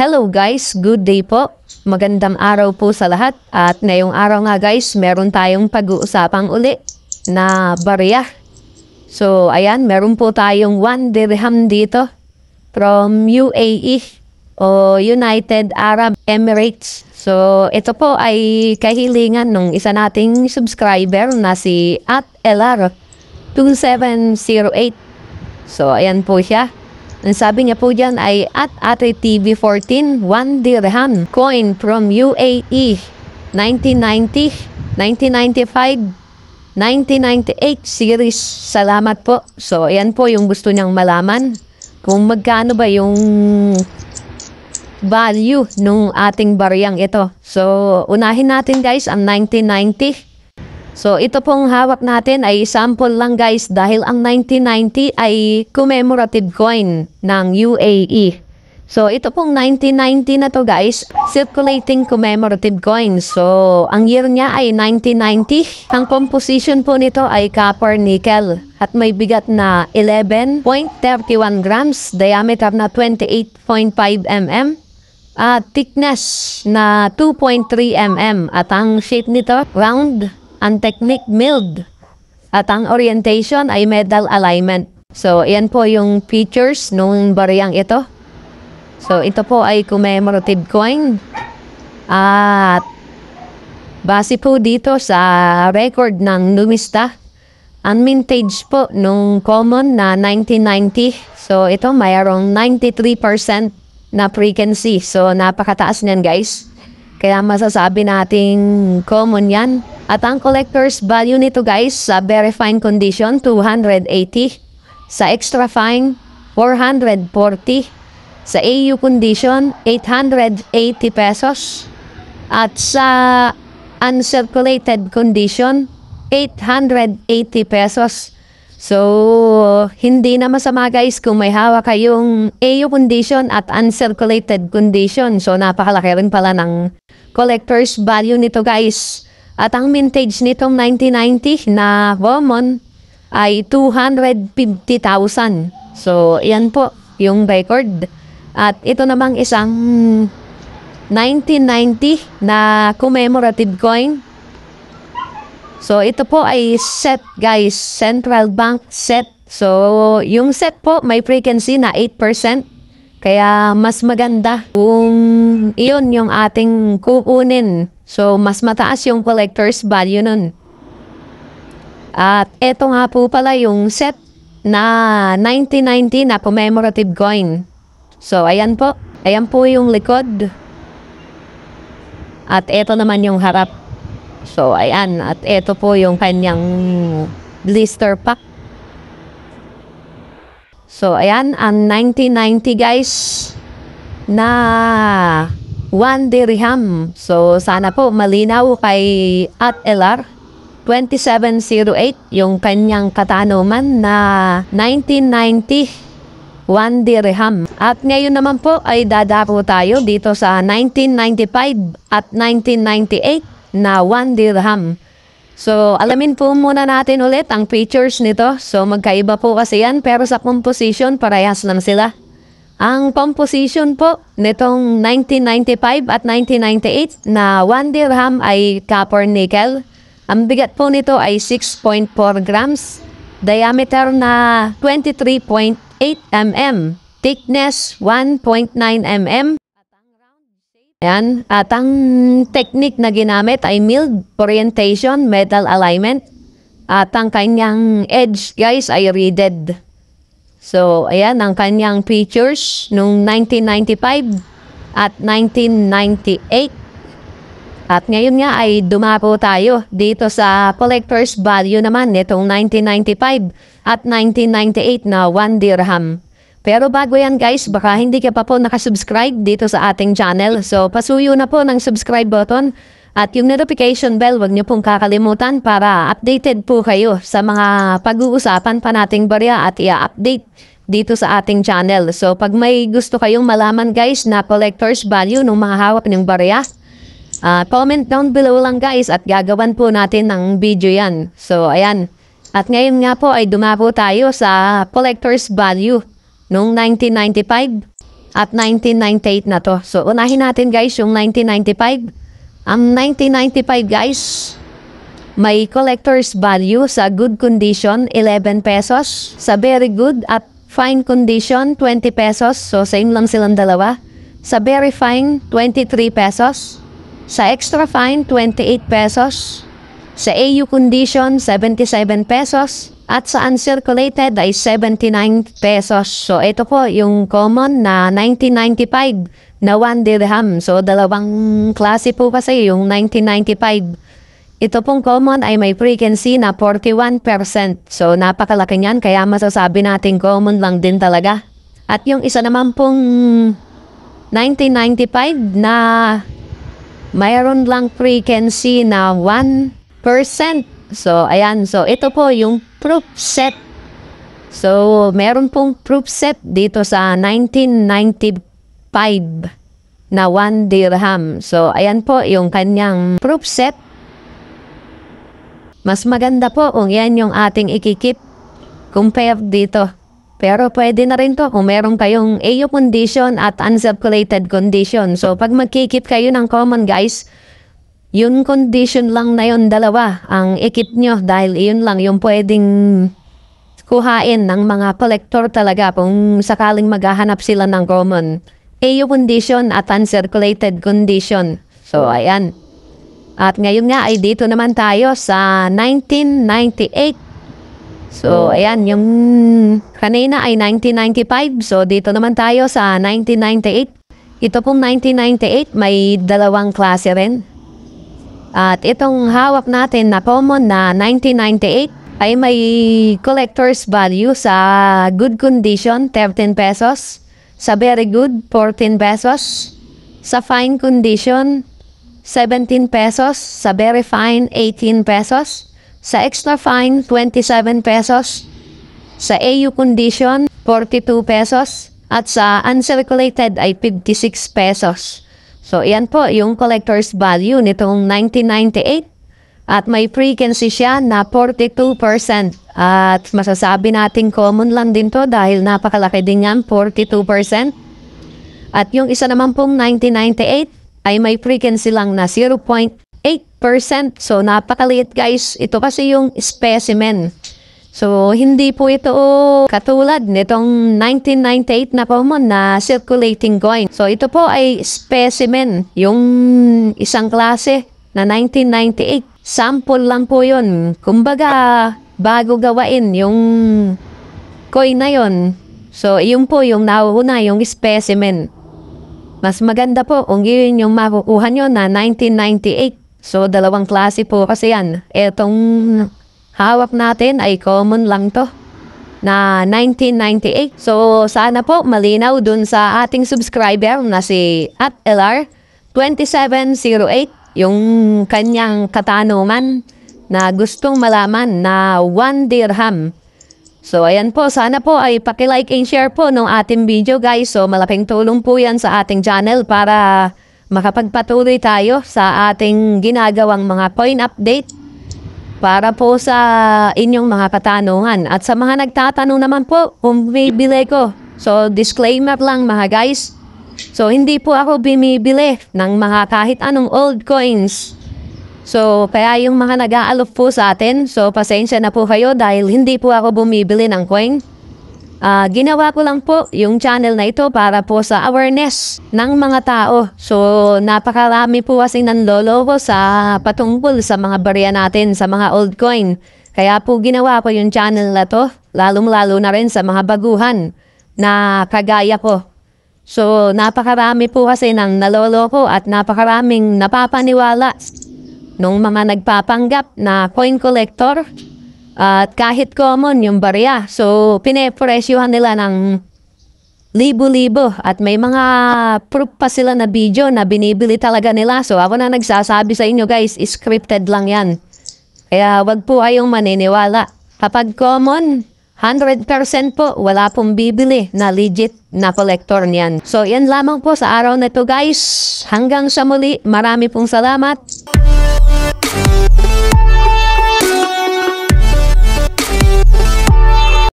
Hello guys, good day po. Magandang araw po sa lahat. At ngayong araw nga guys, meron tayong pag-uusapang uli na barya. So ayan, meron po tayong 1 dirham dito from UAE o United Arab Emirates. So ito po ay kahilingan ng isa nating subscriber na si @LR2708. So ayan po siya. Ang sabi niya po dyan ay @AteTV14 1 dirham coin from UAE 1990, 1995, 1998 series. Salamat po. So ayan po yung gusto niyang malaman kung magkano ba yung value nung ating baryang ito. So unahin natin guys ang 1990. So ito pong hawak natin ay sample lang guys dahil ang 1990 ay commemorative coin ng UAE. So ito pong 1990 na to guys, circulating commemorative coin. So ang year niya ay 1990. Ang composition po nito ay copper nickel at may bigat na 11.31 grams, diameter na 28.5 mm at thickness na 2.3 mm at ang shape nito round. Ang technique milled at ang orientation ay medal alignment. So, yan po yung features nung baryang ito. So, ito po ay commemorative coin. At base po dito sa record ng numista, ang mintage po nung common na 1990. So, ito mayroong 93% na frequency. So, napakataas niyan guys. Kaya masasabi nating common yan. At ang collector's value nito guys, sa very fine condition, 280. Sa extra fine, 440. Sa AU condition, 880 pesos. At sa uncirculated condition, 880 pesos. So, hindi na masama guys kung may hawak kayong AU condition at uncirculated condition. So, napakalaki rin pala ng collector's value nito guys. At ang mintage nitong 1990 na common ay 250,000. So, yan po yung record. At ito namang isang 1990 na commemorative coin. So, ito po ay set guys, central bank set. So, yung set po may frequency na 8%. Kaya mas maganda kung iyon yung ating kukunin. So, mas mataas yung collector's value nun. At eto nga po pala yung set na 1990 na commemorative coin. So, ayan po. Ayan po yung likod. At eto naman yung harap. So, ayan. At eto po yung kanyang blister pack. So, ayan. Ang 1990 guys na 1 dirham. So, sana po malinaw kay @LR2708 yung kanyang katanungan na 1990 1 dirham. At ngayon naman po ay dadako tayo dito sa 1995 at 1998 na 1 dirham. So, alamin po muna natin ulit ang features nito. So, magkaiba po kasi yan pero sa composition parehas lang sila. Ang composition po nitong 1995 at 1998 na 1 dirham ay copper nickel. Ang bigat po nito ay 6.4 grams. Diameter na 23.8 mm. Thickness 1.9 mm. Ayan. At ang technique na ginamit ay milled, orientation, metal alignment. At ang kanyang edge guys ay reeded. So, ayan ang kanyang features nung 1995 at 1998. At ngayon nga ay dumako tayo dito sa collector's value naman nitong 1995 at 1998 na 1 dirham. Pero bago yan guys, baka hindi ka pa po nakasubscribe dito sa ating channel. So, pasuyo na po ng subscribe button. At yung notification bell, wag niyo pong kakalimutan para updated po kayo sa mga pag-uusapan pa nating barya at i-update dito sa ating channel. So, pag may gusto kayong malaman guys na collector's value ng mga hawak ng barya, comment down below lang guys at gagawan po natin ng video yan. So, ayan. At ngayon nga po ay dumako tayo sa collector's value noong 1995. at 1998 na to. So, unahin natin guys yung 1995. Ang 1995 guys, may collector's value sa good condition, 11 pesos. Sa very good at fine condition, 20 pesos. So, same lang silang dalawa. Sa very fine, 23 pesos. Sa extra fine, 28 pesos. Sa AU condition, 77 pesos. At sa uncirculated ay 79 pesos. So, ito po yung common na 1995 na 1 dirham. So, dalawang klase po kasi yung 1995. Ito pong common ay may frequency na 41%. So, napakalaki niyan. Kaya masasabi natin common lang din talaga. At yung isa naman pong 1995 na mayroon lang frequency na 1%. So, ayan. So, ito po yung proof set. So, meron pong proof set dito sa 1995 na 1 dirham. So, ayan po yung kanyang proof set. Mas maganda po kung yan yung ating ikikip compare dito. Pero pwede na rin to kung meron kayong AU condition at uncirculated condition. So, pag magkikip kayo ng common guys, yun condition lang na yun, dalawa ang ikip nyo dahil yun lang yung pwedeng kuhain ng mga collector talaga kung sakaling maghahanap sila ng common. AU condition at uncirculated condition. So, ayan. At ngayon nga ay dito naman tayo sa 1998. So, ayan, yung kanina ay 1995. So, dito naman tayo sa 1998. Ito pong 1998, may dalawang klase rin. At itong hawak natin na common na 1998 ay may collector's value sa good condition, 13 pesos. Sa very good, 14 pesos. Sa fine condition, 17 pesos. Sa very fine, 18 pesos. Sa extra fine, 27 pesos. Sa AU condition, 42 pesos. At sa uncirculated ay 56 pesos. So, yan po yung collector's value nitong 1998. At may frequency siya na 42%. At masasabi natin common lang din to dahil napakalaki din yan, 42%. At yung isa naman pong 1998 ay may frequency lang na 0.8%. So, napakaliit guys. Ito kasi yung specimen. So, hindi po ito katulad nitong 1998 na common na circulating coin. So, ito po ay specimen, yung isang klase na 1998. Sample lang po yun. Kumbaga, bago gawain yung coin na yun. So, yun po yung nauuna, yung specimen. Mas maganda po kung yun yung makukuha nyo na 1998. So, dalawang klase po kasi yan. Etong hawak natin ay common lang to na 1998. So, sana po malinaw dun sa ating subscriber na si @LR2708 yung kanyang katanungan na gustong malaman na 1 dirham. So, ayan po. Sana po ay paki-like and share po ng ating video guys. So, malaking tulong po yan sa ating channel para makapagpatuloy tayo sa ating ginagawang mga coin update para po sa inyong mga katanungan. At sa mga nagtatanong naman po kung bibili ko. So, disclaimer lang mga guys. So, hindi po ako bumibili ng mga kahit anong old coins. So, kaya yung mga nag-aalok po sa atin, so pasensya na po kayo dahil hindi po ako bumibili ng coin. Ginawa ko lang po yung channel na ito para po sa awareness ng mga tao. So, napakarami po kasi nanloloko sa patungkol sa mga barya natin, sa mga old coin. Kaya po ginawa ko yung channel na to, lalong-lalo na rin sa mga baguhan na kagaya ko. So, napakarami po kasi ng naloloko at napakaraming napapaniwala nung mga nagpapanggap na coin collector. At kahit common yung barya. So, pinepresyuhan nila ng libo-libo. At may mga proof pa sila na video na binibili talaga nila. So, ako na nagsasabi sa inyo guys, scripted lang yan. Kaya wag po kayong maniniwala. Kapag common, 100% po, wala pong bibili na legit na collector niyan. So, yan lamang po sa araw na ito guys. Hanggang sa muli, marami pong salamat.